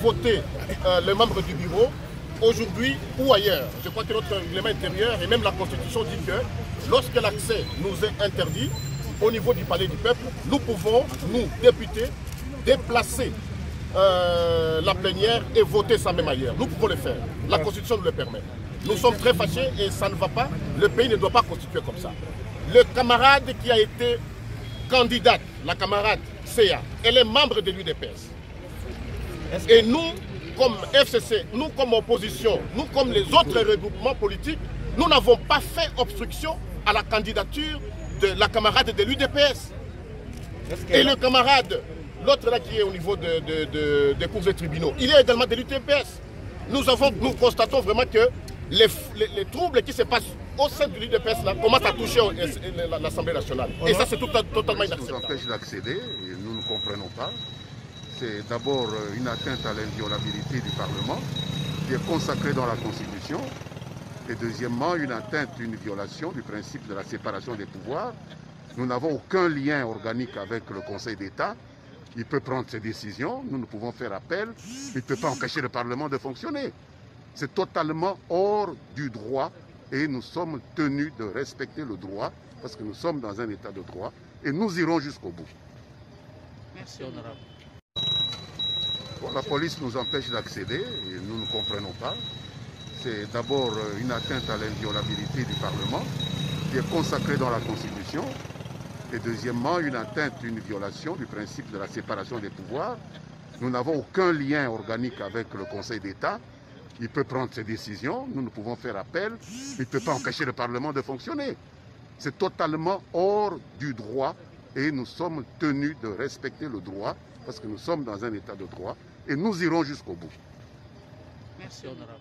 voter les membres du bureau, aujourd'hui ou ailleurs. Je crois que notre règlement intérieur et même la Constitution dit que lorsque l'accès nous est interdit, au niveau du palais du peuple, nous pouvons, nous, députés, déplacer la plénière et voter ça même ailleurs. Nous pouvons le faire. La Constitution nous le permet. Nous sommes très fâchés et ça ne va pas. Le pays ne doit pas constituer comme ça. Le camarade qui a été candidate, la camarade CA, elle est membre de l'UDPS. Et nous, comme FCC, nous comme opposition, nous comme les autres regroupements politiques, nous n'avons pas fait obstruction à la candidature de la camarade de l'UDPS. Et le camarade, l'autre là qui est au niveau des cours et tribunaux, il est également de l'UDPS. Nous constatons vraiment que les troubles qui se passent au sein de l'UDPS commencent à toucher l'Assemblée nationale. Et ça, c'est totalement inacceptable. Ça nous empêche d'accéder et nous ne comprenons pas. C'est d'abord une atteinte à l'inviolabilité du Parlement qui est consacrée dans la Constitution. Et deuxièmement, une atteinte, une violation du principe de la séparation des pouvoirs. Nous n'avons aucun lien organique avec le Conseil d'État. Il peut prendre ses décisions, nous pouvons faire appel, mais il ne peut pas empêcher le Parlement de fonctionner. C'est totalement hors du droit et nous sommes tenus de respecter le droit parce que nous sommes dans un état de droit et nous irons jusqu'au bout. Merci, honorable. Bon, la police nous empêche d'accéder et nous ne comprenons pas. C'est d'abord une atteinte à l'inviolabilité du Parlement qui est consacrée dans la Constitution. Et deuxièmement, une atteinte, une violation du principe de la séparation des pouvoirs. Nous n'avons aucun lien organique avec le Conseil d'État. Il peut prendre ses décisions, nous pouvons faire appel, mais il ne peut pas empêcher le Parlement de fonctionner. C'est totalement hors du droit et nous sommes tenus de respecter le droit parce que nous sommes dans un état de droit et nous irons jusqu'au bout. Merci, honorable.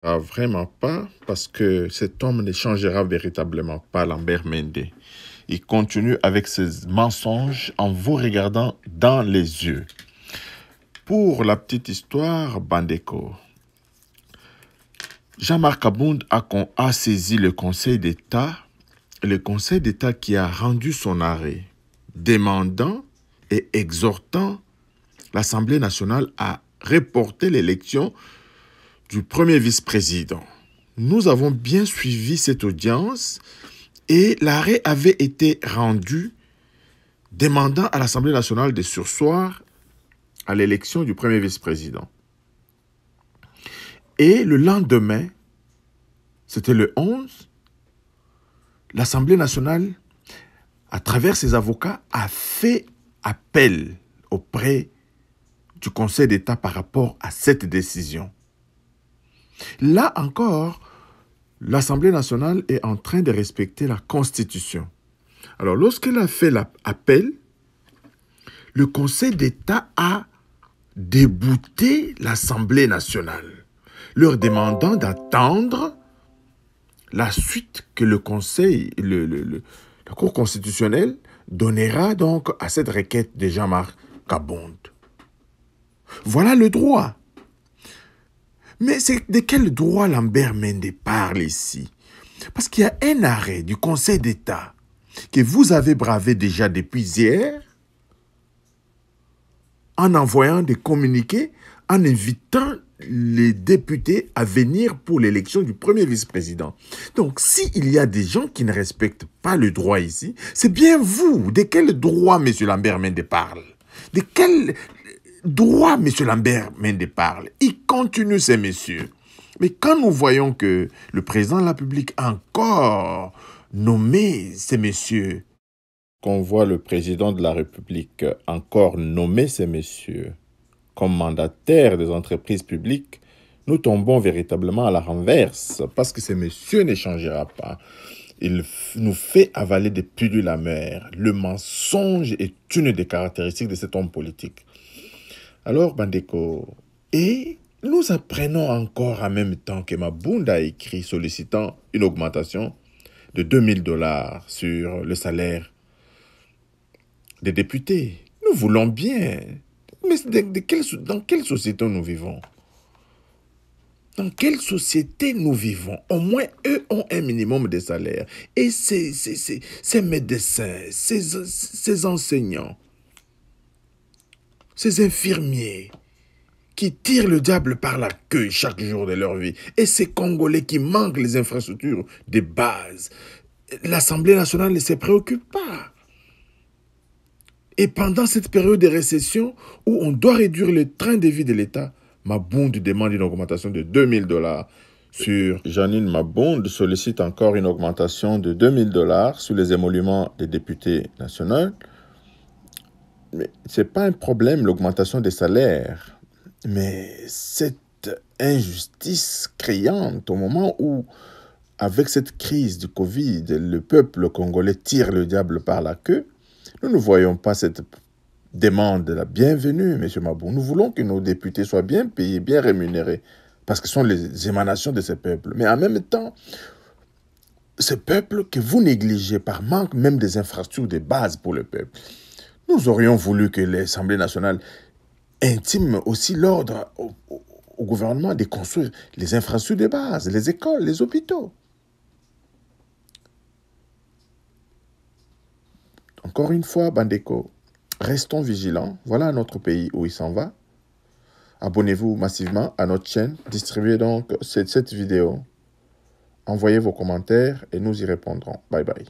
Ah, vraiment pas, parce que cet homme ne changera véritablement pas, Lambert Mende. Il continue avec ses mensonges en vous regardant dans les yeux. Pour la petite histoire, Bandeko, Jean-Marc Abound a saisi le Conseil d'État qui a rendu son arrêt, demandant et exhortant l'Assemblée nationale à reporter l'élection du premier vice-président. Nous avons bien suivi cette audience et l'arrêt avait été rendu demandant à l'Assemblée nationale de surseoir à l'élection du premier vice-président. Et le lendemain, c'était le 11, l'Assemblée nationale, à travers ses avocats, a fait appel auprès du Conseil d'État par rapport à cette décision. Là encore, l'Assemblée nationale est en train de respecter la Constitution. Alors, lorsqu'elle a fait l'appel, le Conseil d'État a débouté l'Assemblée nationale, leur demandant d'attendre la suite que le Conseil, la Cour constitutionnelle donnera donc à cette requête de Jean-Marc Abound. Voilà le droit. Mais c'est de quel droit Lambert Mende parle ici? Parce qu'il y a un arrêt du Conseil d'État que vous avez bravé déjà depuis hier en envoyant des communiqués, en invitant les députés à venir pour l'élection du premier vice-président. Donc, s'il y a des gens qui ne respectent pas le droit ici, c'est bien vous. De quel droit M. Lambert Mende parle? De quel droit M. Lambert Mende parle? Il continue ces messieurs. Mais quand nous voyons que le président de la République a encore nommé ces messieurs, qu'on voit le président de la République encore nommer ces messieurs comme mandataires des entreprises publiques, nous tombons véritablement à la renverse parce que ces messieurs ne changera pas. Il nous fait avaler des pilules amères. Le mensonge est une des caractéristiques de cet homme politique. Alors, Bandeko, et nous apprenons encore en même temps que Mabound a écrit sollicitant une augmentation de $2000 sur le salaire des députés. Nous voulons bien. Mais dans quelle société nous vivons? Dans quelle société nous vivons? Au moins, eux ont un minimum de salaire. Et ces médecins, ces enseignants, ces infirmiers qui tirent le diable par la queue chaque jour de leur vie. Et ces Congolais qui manquent les infrastructures de base. L'Assemblée nationale ne se préoccupe pas. Et pendant cette période de récession où on doit réduire le train de vie de l'État, Mabund demande une augmentation de 2000 $. Janine Mabund sollicite encore une augmentation de 2000 $ sur les émoluments des députés nationaux. Mais ce n'est pas un problème, l'augmentation des salaires. Mais cette injustice criante au moment où, avec cette crise du Covid, le peuple congolais tire le diable par la queue, nous ne voyons pas cette demande la bienvenue, M. Mabou. Nous voulons que nos députés soient bien payés, bien rémunérés, parce que ce sont les émanations de ce peuple. Mais en même temps, ce peuple que vous négligez par manque même des infrastructures de base pour le peuple. Nous aurions voulu que l'Assemblée nationale intime aussi l'ordre au gouvernement de construire les infrastructures de base, les écoles, les hôpitaux. Encore une fois, Bandeko, restons vigilants. Voilà notre pays où il s'en va. Abonnez-vous massivement à notre chaîne. Distribuez donc cette vidéo. Envoyez vos commentaires et nous y répondrons. Bye bye.